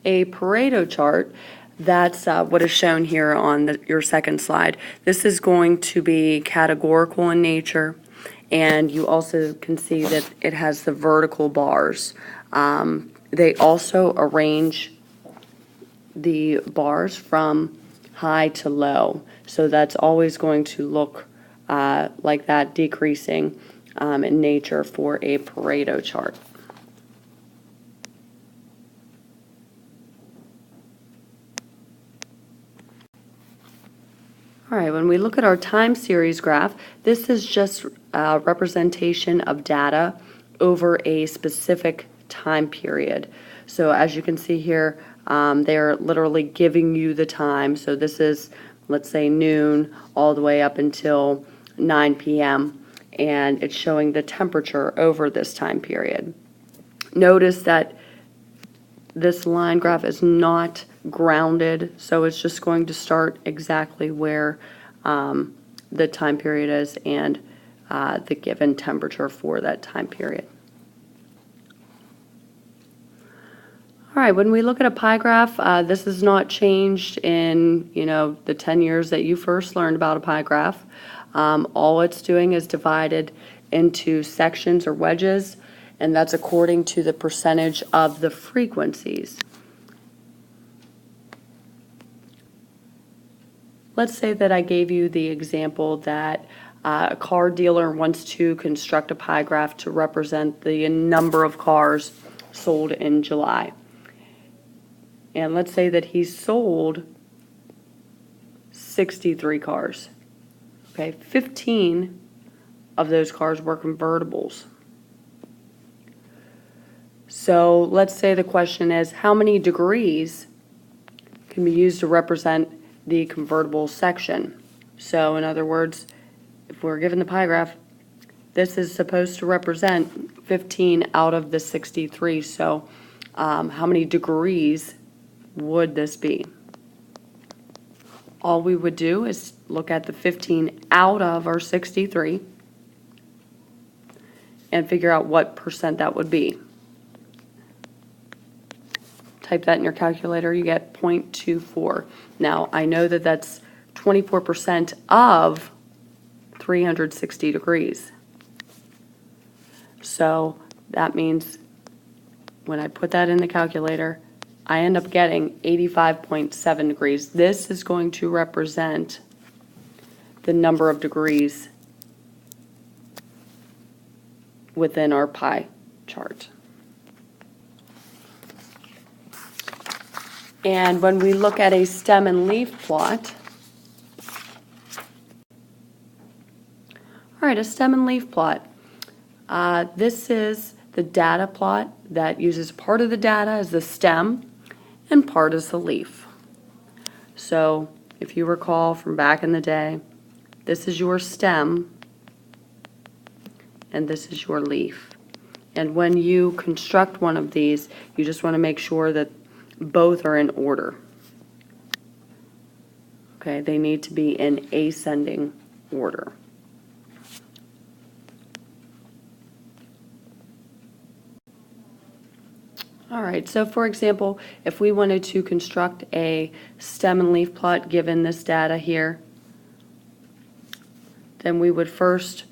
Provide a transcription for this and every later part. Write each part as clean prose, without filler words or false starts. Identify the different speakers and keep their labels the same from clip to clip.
Speaker 1: a Pareto chart, that's what is shown here on your second slide. This is going to be categorical in nature, and you also can see that it has the vertical bars. They also arrange the bars from high to low, so that's always going to look like that, decreasing in nature for a Pareto chart. All right, when we look at our time series graph, this is just a representation of data over a specific time period. So as you can see here, they're literally giving you the time. So this is, let's say, noon all the way up until 9 p.m. and it's showing the temperature over this time period. Notice that this line graph is not grounded, so it's just going to start exactly where the time period is and the given temperature for that time period. All right, when we look at a pie graph, this has not changed in, the 10 years that you first learned about a pie graph. All it's doing is divided into sections or wedges, and that's according to the percentage of the frequencies. Let's say that I gave you the example that a car dealer wants to construct a pie graph to represent the number of cars sold in July. And let's say that he sold 63 cars. Okay, 15 of those cars were convertibles. So let's say the question is, how many degrees can be used to represent the convertible section? So in other words, if we're given the pie graph, this is supposed to represent 15 out of the 63. So how many degrees would this be? All we would do is look at the 15 out of our 63 and figure out what percent that would be. Type that in your calculator, you get 0.24. Now, I know that that's 24% of 360 degrees. So that means when I put that in the calculator, I end up getting 85.7 degrees. This is going to represent the number of degrees within our pie chart. And when we look at a stem and leaf plot, all right, a stem and leaf plot. This is the data plot that uses part of the data as the stem and part as the leaf. So if you recall from back in the day, this is your stem and this is your leaf. And when you construct one of these, you just want to make sure that both are in order. Okay, they need to be in ascending order. All right, so for example, if we wanted to construct a stem and leaf plot given this data here, then we would first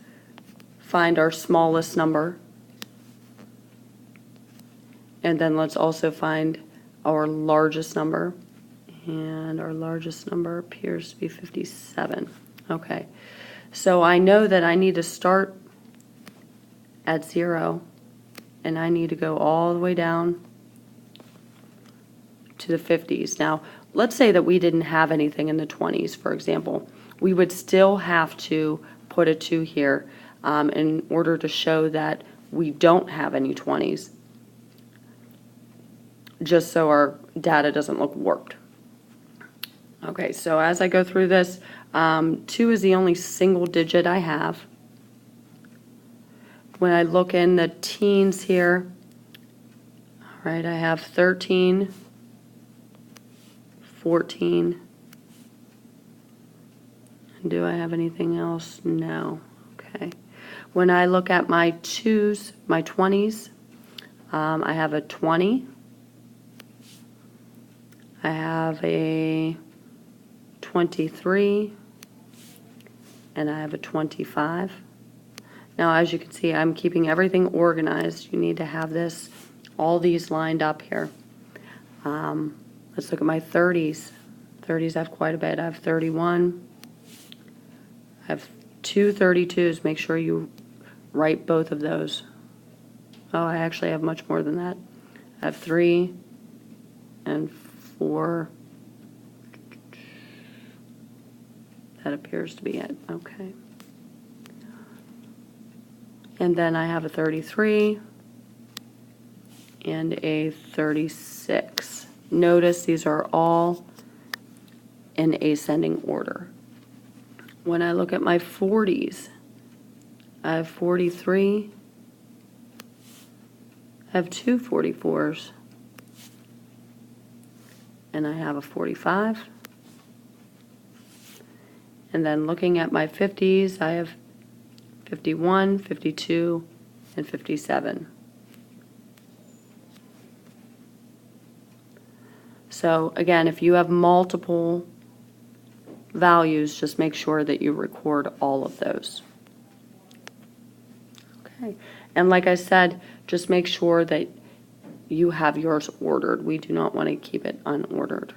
Speaker 1: find our smallest number, and then let's also find our largest number, and our largest number appears to be 57. Okay, so I know that I need to start at 0 and I need to go all the way down to the 50s. Now, let's say that we didn't have anything in the 20s, for example. We would still have to put a 2 here in order to show that we don't have any 20s, just so our data doesn't look warped. Okay, so as I go through this, 2 is the only single digit I have. When I look in the teens here, all right, I have 13, 14. And do I have anything else? No. Okay. When I look at my 2s, my 20s, I have a 20, I have a 23, and I have a 25. Now, as you can see, I'm keeping everything organized. You need to have this, all these lined up here. Let's look at my 30s. 30s I have quite a bit. I have 31. I have two 32s. Make sure you write both of those. Oh, I actually have much more than that. I have 3 and 4. That appears to be it. Okay. And then I have a 33 and a 36. Notice these are all in ascending order. When I look at my 40s, I have 43. I have two 44s. And I have a 45. And then looking at my 50s, I have 51, 52, and 57. So again, if you have multiple values, just make sure that you record all of those. Okay, and like I said, just make sure that you have yours ordered. We do not want to keep it unordered.